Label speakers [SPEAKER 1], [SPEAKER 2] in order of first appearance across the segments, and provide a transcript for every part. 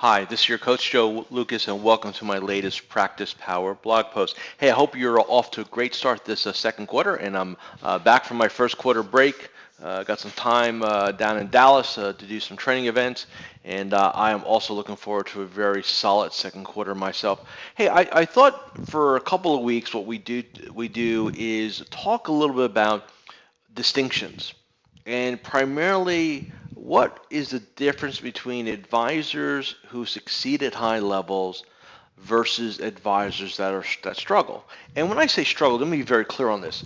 [SPEAKER 1] Hi, this is your coach Joe Lucas, and welcome to my latest Practice Power blog post. Hey, I hope you're off to a great start this second quarter, and I'm back from my first quarter break. Got some time down in Dallas to do some training events, and I am also looking forward to a very solid second quarter myself. Hey, I thought for a couple of weeks what we do is talk a little bit about distinctions. And primarily, what is the difference between advisors who succeed at high levels versus advisors that struggle? And when I say struggle, let me be very clear on this.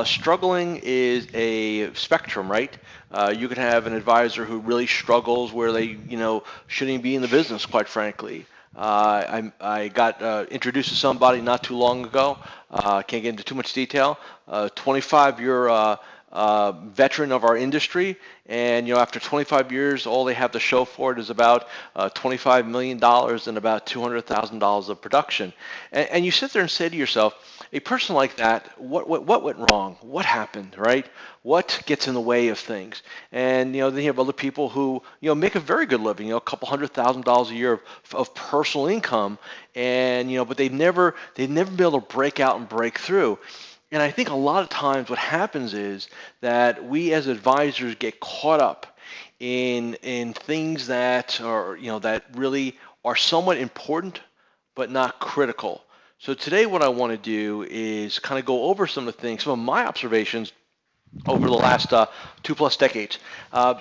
[SPEAKER 1] Struggling is a spectrum, right? You could have an advisor who really struggles where they shouldn't be in the business, quite frankly. I got introduced to somebody not too long ago. Can't get into too much detail. 25-year veteran of our industry, and after 25 years, all they have to show for it is about $25 million and about $200,000 of production. And you sit there and say to yourself, a person like that, what went wrong? What happened, right? What gets in the way of things? And then you have other people who make a very good living, a couple $100,000 a year of personal income, and but they've never been able to break out and break through. And I think a lot of times what happens is that we as advisors get caught up in things that are that really are somewhat important but not critical. So today what I want to do is kind of go over some of the things, some of my observations over the last 2+ decades.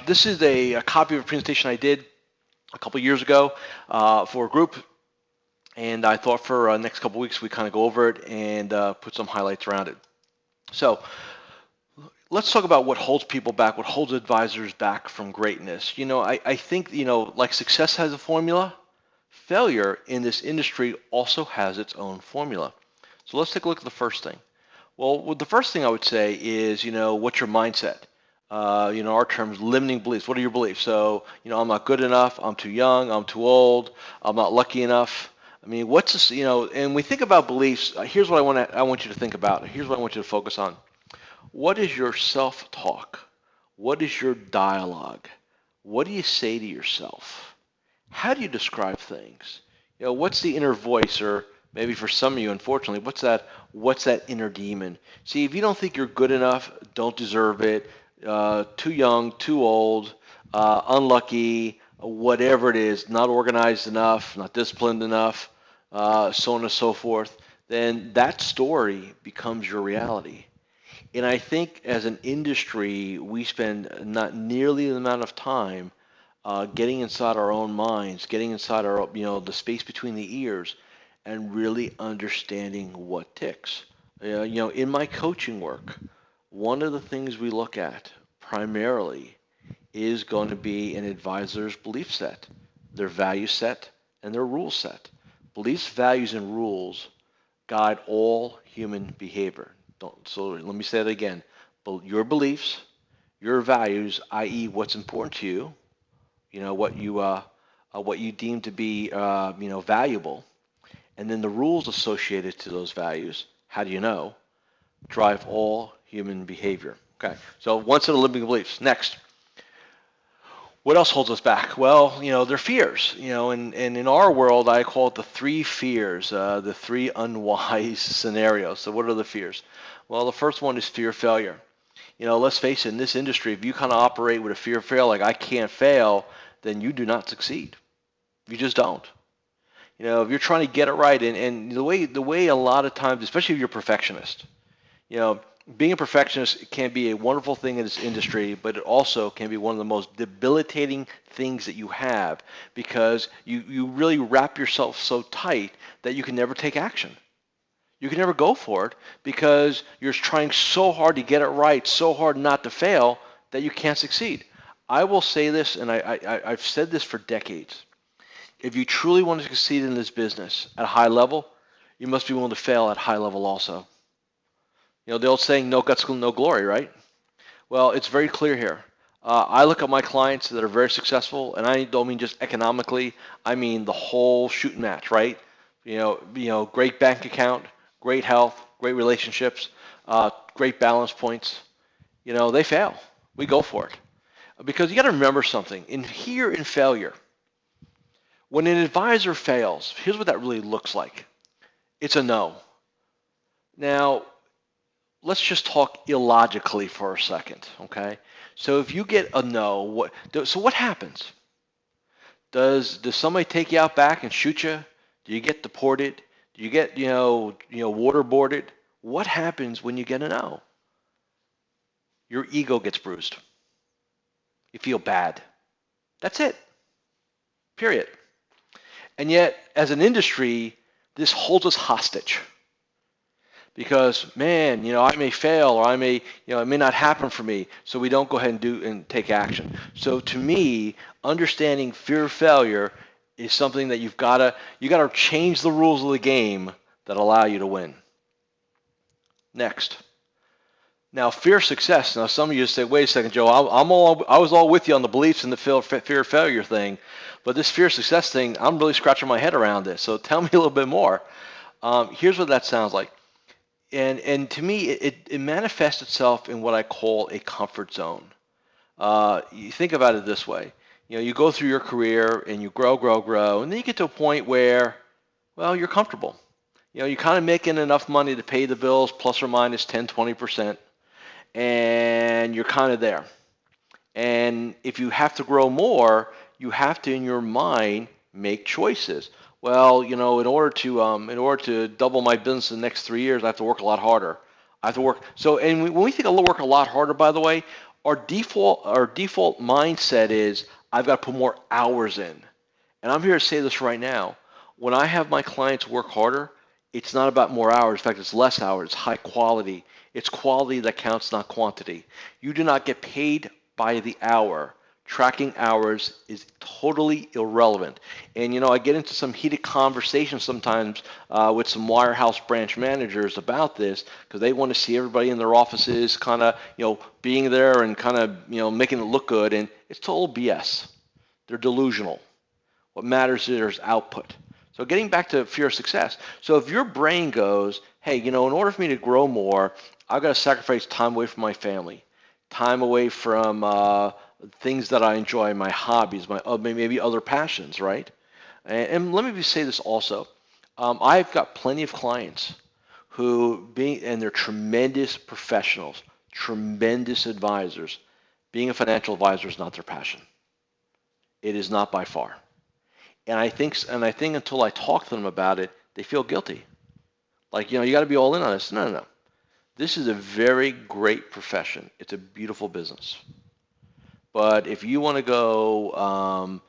[SPEAKER 1] This is a copy of a presentation I did a couple years ago for a group, and I thought for next couple weeks we kind of go over it and put some highlights around it. So let's talk about what holds people back, what holds advisors back from greatness. I think like success has a formula, failure in this industry also has its own formula. So let's take a look at the first thing. Well, the first thing I would say is, what's your mindset? Our terms, limiting beliefs. What are your beliefs? So, I'm not good enough, I'm too young, I'm too old, I'm not lucky enough. I mean, what's this, and we think about beliefs. Here's what I want you to think about. Here's what I want you to focus on. What is your self-talk? What is your dialogue? What do you say to yourself? How do you describe things? What's the inner voice, or maybe for some of you, unfortunately, what's that inner demon? See, if you don't think you're good enough, don't deserve it, too young, too old, unlucky, whatever it is, not organized enough, not disciplined enough, so on and so forth, then that story becomes your reality. And I think as an industry, we spend not nearly the amount of time getting inside our own minds, getting inside our, the space between the ears, and really understanding what ticks. In my coaching work, one of the things we look at primarily is going to be an advisor's belief set, their value set, and their rule set. Beliefs, values, and rules guide all human behavior. So let me say that again. Your beliefs, your values, i.e., what's important to you, what you deem to be, valuable, and then the rules associated to those values. How do you know? Drive all human behavior. Okay. So one set of limiting beliefs. Next. What else holds us back? Well, they're fears. And in our world, I call it the three fears, the three unwise scenarios. So what are the fears? Well, the first one is fear of failure. Let's face it, in this industry, if you kind of operate with a fear of failure, like I can't fail, then you do not succeed. You just don't. If you're trying to get it right, and the way a lot of times, especially if you're a perfectionist, being a perfectionist can be a wonderful thing in this industry, but it also can be one of the most debilitating things that you have, because you really wrap yourself so tight that you can never take action. You can never go for it because you're trying so hard to get it right, so hard not to fail, that you can't succeed. I will say this, and I've said this for decades. If you truly want to succeed in this business at a high level, you must be willing to fail at high level also. The old saying, no guts, no glory, right? Well, it's very clear here. I look at my clients that are very successful, and I don't mean just economically. I mean the whole shooting match, right? Great bank account, great health, great relationships, great balance points. They fail. We go for it. Because you got to remember something. In failure, When an advisor fails, here's what that really looks like. It's a no. Now, let's just talk illogically for a second, okay? So if you get a no, so what happens? Does somebody take you out back and shoot you? Do you get deported? Do you get waterboarded? What happens when you get a no? Your ego gets bruised. You feel bad. That's it. Period. And yet, as an industry, this holds us hostage. Because, man, I may fail, or it may not happen for me, so we don't go ahead and take action. So to me, understanding fear of failure is something that you gotta change the rules of the game that allow you to win. Next. Now, fear of success. Now, some of you say, wait a second, Joe, I was all with you on the beliefs and the fear of failure thing, but this fear of success thing, I'm really scratching my head around this. So tell me a little bit more. Here's what that sounds like. And to me, it manifests itself in what I call a comfort zone. You think about it this way. You go through your career and you grow, and then you get to a point where, well, you're comfortable. You're kind of making enough money to pay the bills, plus or minus 10, 20%, and you're kind of there. And if you have to grow more, you have to, in your mind, make choices. Well, in order to double my business in the next 3 years, I have to work a lot harder. I have to work. So, and when we think of work a lot harder, by the way, our default mindset is I've got to put more hours in. And I'm here to say this right now. When I have my clients work harder, it's not about more hours. In fact, it's less hours. It's high quality. It's quality that counts, not quantity. You do not get paid by the hour. Tracking hours is totally irrelevant. And, I get into some heated conversations sometimes with some wirehouse branch managers about this because they want to see everybody in their offices kind of, being there and kind of, making it look good. And it's total BS. They're delusional. What matters is output. So getting back to fear of success. So if your brain goes, hey, in order for me to grow more, I've got to sacrifice time away from my family, time away from things that I enjoy, my hobbies, my maybe other passions, right? And let me just say this also. I've got plenty of clients and they're tremendous professionals, tremendous advisors. Being a financial advisor is not their passion. It is not by far. And I think until I talk to them about it, they feel guilty. Like, you got to be all in on this. No. This is a very great profession. It's a beautiful business. But if you want to go,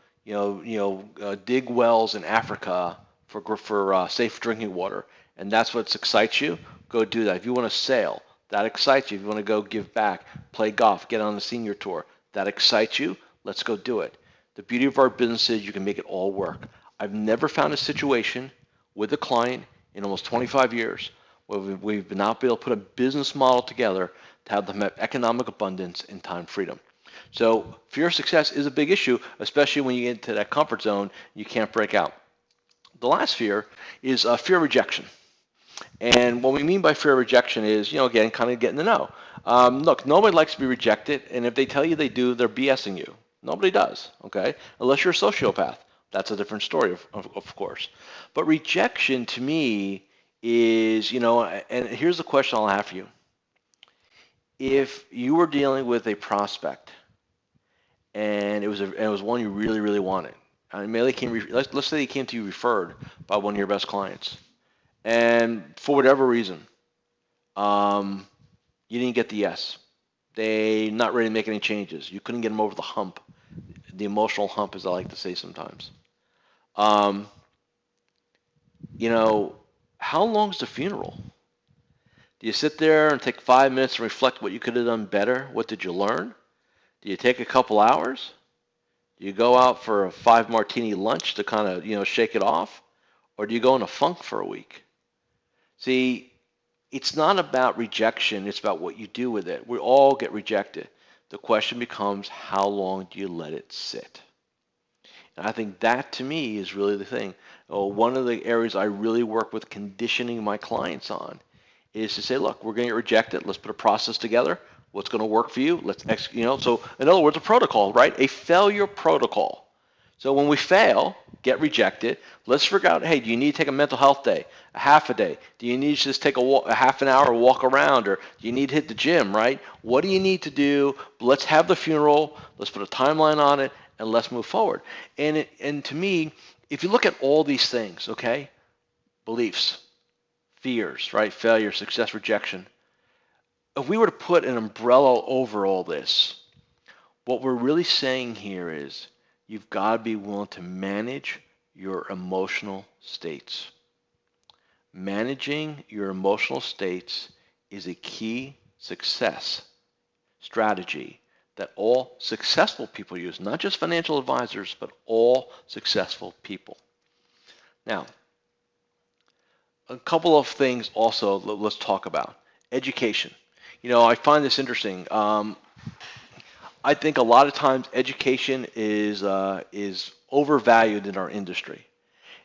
[SPEAKER 1] dig wells in Africa for safe drinking water, and that's what excites you, go do that. If you want to sail, that excites you. If you want to go give back, play golf, get on the senior tour, that excites you, let's go do it. The beauty of our business is you can make it all work. I've never found a situation with a client in almost 25 years where we've not been able to put a business model together to have them have economic abundance and time freedom. So fear of success is a big issue, especially when you get into that comfort zone, you can't break out. The last fear is fear of rejection. And what we mean by fear of rejection is, again, kind of getting to know. Look, nobody likes to be rejected, and if they tell you they do, they're BSing you. Nobody does, okay? Unless you're a sociopath. That's a different story, of course. But rejection to me is, and here's the question I'll have for you. If you were dealing with a prospect and it was one you really, really wanted, and let's say he came to you referred by one of your best clients, and for whatever reason, you didn't get the yes. They not ready to make any changes. You couldn't get them over the hump, the emotional hump, as I like to say sometimes. How long is the funeral? Do you sit there and take 5 minutes and reflect what you could have done better? What did you learn? Do you take a couple hours? Do you go out for a 5-martini lunch to kind of, shake it off? Or do you go in a funk for a week? See, it's not about rejection. It's about what you do with it. We all get rejected. The question becomes, how long do you let it sit? And I think that, to me, is really the thing. One of the areas I really work with conditioning my clients on is to say, look, we're going to get rejected. Let's put a process together. What's going to work for you? Let's execute. So, in other words, a protocol, right? A failure protocol. So when we fail, get rejected. Let's figure out, hey, do you need to take a mental health day, a half a day? Do you need to just take a half an hour walk around, or do you need to hit the gym, right? What do you need to do? Let's have the funeral. Let's put a timeline on it, and let's move forward. And to me, if you look at all these things, okay, beliefs, fears, right, failure, success, rejection, if we were to put an umbrella over all this, what we're really saying here is you've got to be willing to manage your emotional states. Managing your emotional states is a key success strategy that all successful people use, not just financial advisors, but all successful people. Now, a couple of things also let's talk about. Education. I find this interesting. I think a lot of times education is overvalued in our industry.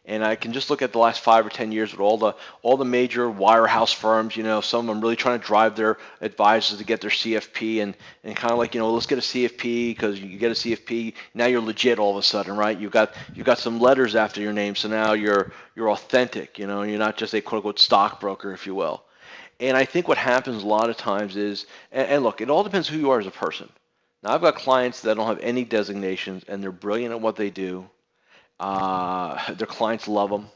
[SPEAKER 1] And I can just look at the last 5 or 10 years with all the major wirehouse firms. Some of them really trying to drive their advisors to get their CFP, and kind of like, let's get a CFP, because you get a CFP, now you're legit all of a sudden, right? You've got some letters after your name, so now you're authentic. You're not just a quote unquote stockbroker, if you will. And I think what happens a lot of times is, and look, it all depends who you are as a person. Now, I've got clients that don't have any designations, and they're brilliant at what they do. Their clients love them,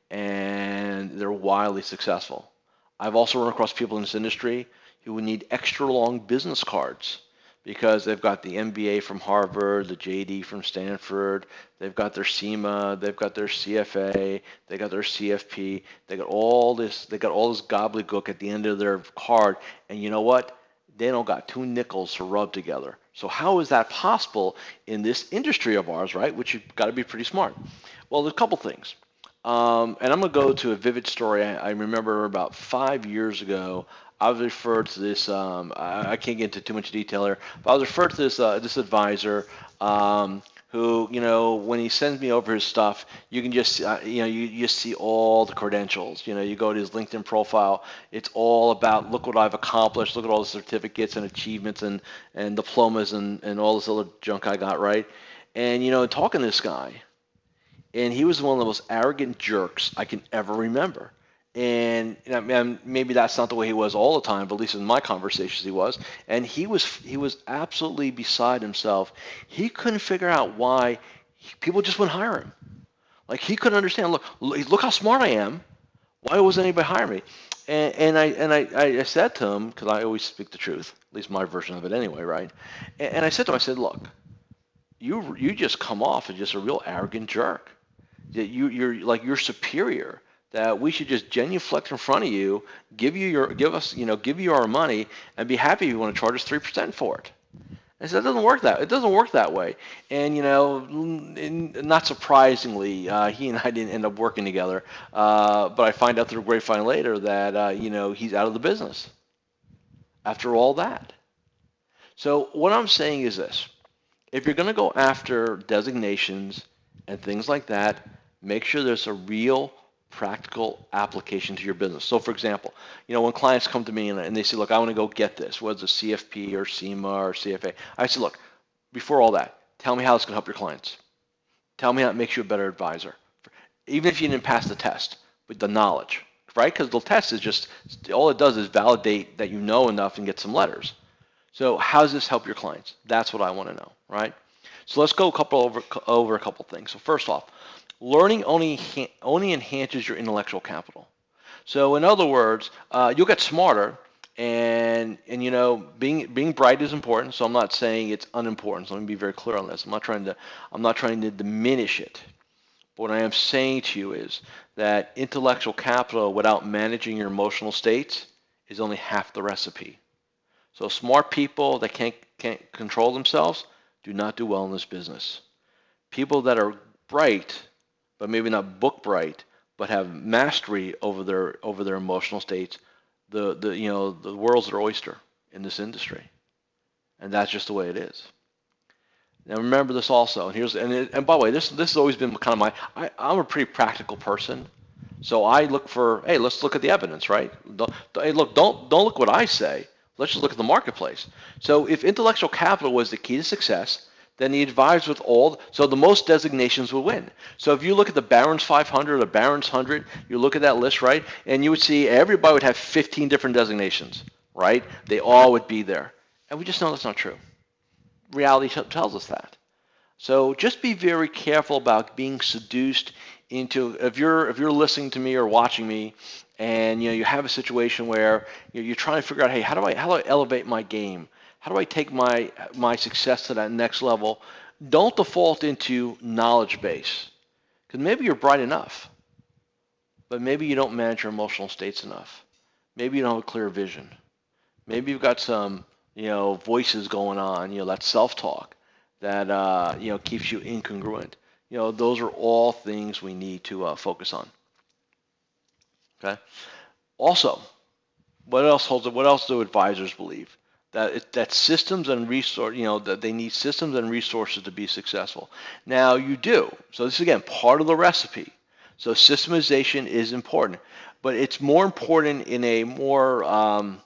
[SPEAKER 1] and they're wildly successful. I've also run across people in this industry who would need extra long business cards because they've got the MBA from Harvard, the JD from Stanford, they've got their SEMA, they've got their CFA, they got their CFP, they got all this gobbledygook at the end of their card, and you know what? They don't got two nickels to rub together. So how is that possible in this industry of ours, right? Which you've got to be pretty smart. Well, there's a couple things. And I'm going to go to a vivid story. I remember about 5 years ago, I was referred to this, I can't get into too much detail here, but I was referred to this advisor who, when he sends me over his stuff, you can just, you just see all the credentials. You go to his LinkedIn profile, it's all about, look what I've accomplished, look at all the certificates and achievements and diplomas and all this other junk I got, right? And, talking to this guy, and he was one of the most arrogant jerks I can ever remember. And maybe that's not the way he was all the time, but at least in my conversations he was. And he was absolutely beside himself. He couldn't figure out why people just wouldn't hire him. Like, he couldn't understand. Look how smart I am. Why wasn't anybody hiring me? And I said to him, because I always speak the truth, at least my version of it anyway, right? And I said to him, I said, look, you just come off as just a real arrogant jerk. You're superior. That we should just genuflect in front of you, give you our money, and be happy if you want to charge us 3% for it. I said, it doesn't work that way. And not surprisingly, he and I didn't end up working together. But I find out through a grapevine later that he's out of the business after all that. So what I'm saying is this: if you're going to go after designations and things like that, make sure there's a real practical application to your business. So for example, when clients come to me and they say, look, I want to go get this, whether it's a CFP or SEMA or CFA, I say, look, before all that, tell me how it's going to help your clients. Tell me how it makes you a better advisor. Even if you didn't pass the test, with the knowledge, right? Because the test is just, all it does is validate that you know enough and get some letters. So how does this help your clients? That's what I want to know, right? So let's go over a couple things. So first off, learning only enhances your intellectual capital. So in other words, you'll get smarter, and being bright is important. So I'm not saying it's unimportant. So let me be very clear on this. I'm not trying to diminish it. But what I am saying to you is that intellectual capital without managing your emotional states is only half the recipe. So smart people that can't control themselves do not do well in this business. People that are bright, but maybe not book bright, but have mastery over their emotional states, the world's their oyster in this industry, and that's just the way it is. Now remember this also, and by the way, this has always been kind of I'm a pretty practical person, so I look for, hey, let's look at the evidence, right? Don't look what I say. Let's just look at the marketplace. So if intellectual capital was the key to success, then the advisor with all, so the most designations will win. So if you look at the Barron's 500 or Barron's 100, you look at that list, right, and you would see everybody would have 15 different designations, right? They all would be there. And we just know that's not true. Reality tells us that. So just be very careful about being seduced into, if you're listening to me or watching me, and you have a situation where you're trying to figure out, hey, how do I elevate my game? How do I take my success to that next level? Don't default into knowledge base, because maybe you're bright enough, but maybe you don't manage your emotional states enough. Maybe you don't have a clear vision. Maybe you've got some voices going on, that self-talk that keeps you incongruent. Those are all things we need to focus on. Okay. Also, what else do advisors believe? That systems and that they need systems and resources to be successful. Now you do. So this is again part of the recipe. So systemization is important, but it's more important in a more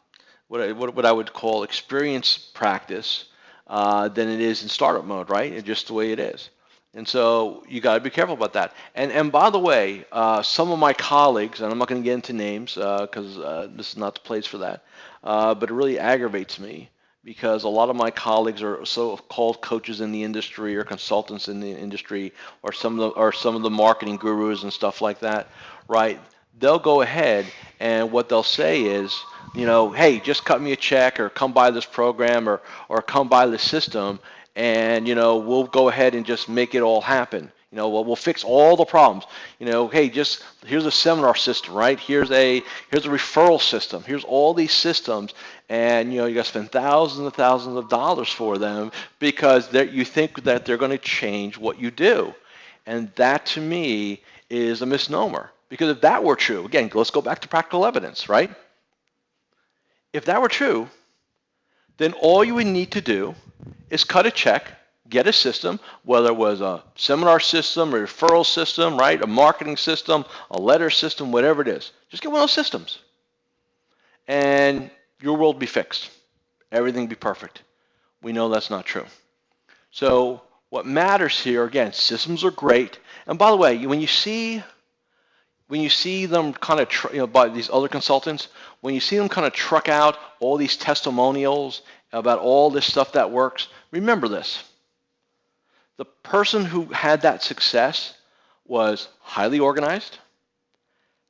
[SPEAKER 1] what I would call experience practice than it is in startup mode, right? It's just the way it is. And so you got to be careful about that. And by the way, some of my colleagues, and I'm not going to get into names because this is not the place for that, but it really aggravates me because a lot of my colleagues are so-called coaches in the industry or consultants in the industry or some of the marketing gurus and stuff like that, right? They'll go ahead and what they'll say is, hey, just cut me a check or come buy this program or come buy this system, and we'll go ahead and just make it all happen. We'll fix all the problems. Hey, just here's a seminar system, right? Here's a referral system. Here's all these systems, and you got to spend thousands and thousands of dollars for them because you think that they're going to change what you do, and that to me is a misnomer. Because if that were true, again, let's go back to practical evidence, right? If that were true, then all you would need to do is cut a check, get a system, whether it was a seminar system, a referral system, right, a marketing system, a letter system, whatever it is. Just get one of those systems. And your world will be fixed. Everything will be perfect. We know that's not true. So what matters here, again, systems are great. And by the way, when you see them kind of, by these other consultants, when you see them kind of truck out all these testimonials about all this stuff that works, remember this. The person who had that success was highly organized,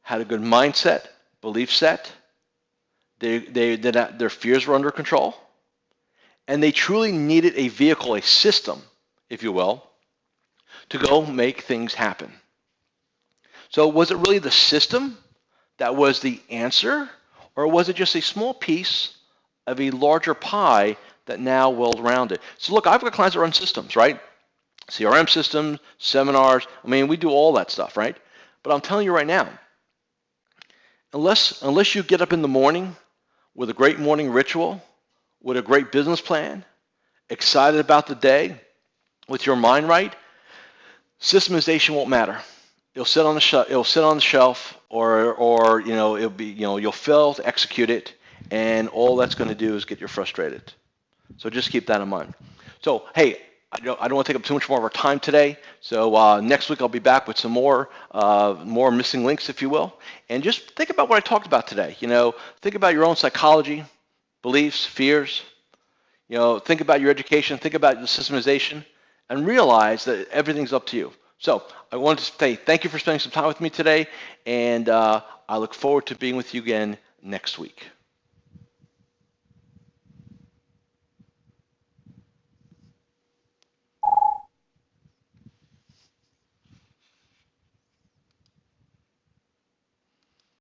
[SPEAKER 1] had a good mindset, belief set, their fears were under control, and they truly needed a vehicle, a system, if you will, to go make things happen. So was it really the system that was the answer, or was it just a small piece of a larger pie that now welled around it? So look, I've got clients that run systems, right? CRM systems, seminars. I mean, we do all that stuff, right? But I'm telling you right now, unless you get up in the morning with a great morning ritual, with a great business plan, excited about the day, with your mind right, systemization won't matter. It'll sit on the shelf, or it'll be you'll fail to execute it, and all that's going to do is get you frustrated. So just keep that in mind. So hey, I don't want to take up too much more of our time today. So next week I'll be back with some more missing links, if you will, and just think about what I talked about today. Think about your own psychology, beliefs, fears. Think about your education, think about the systemization, and realize that everything's up to you. So I wanted to say thank you for spending some time with me today, and I look forward to being with you again next week.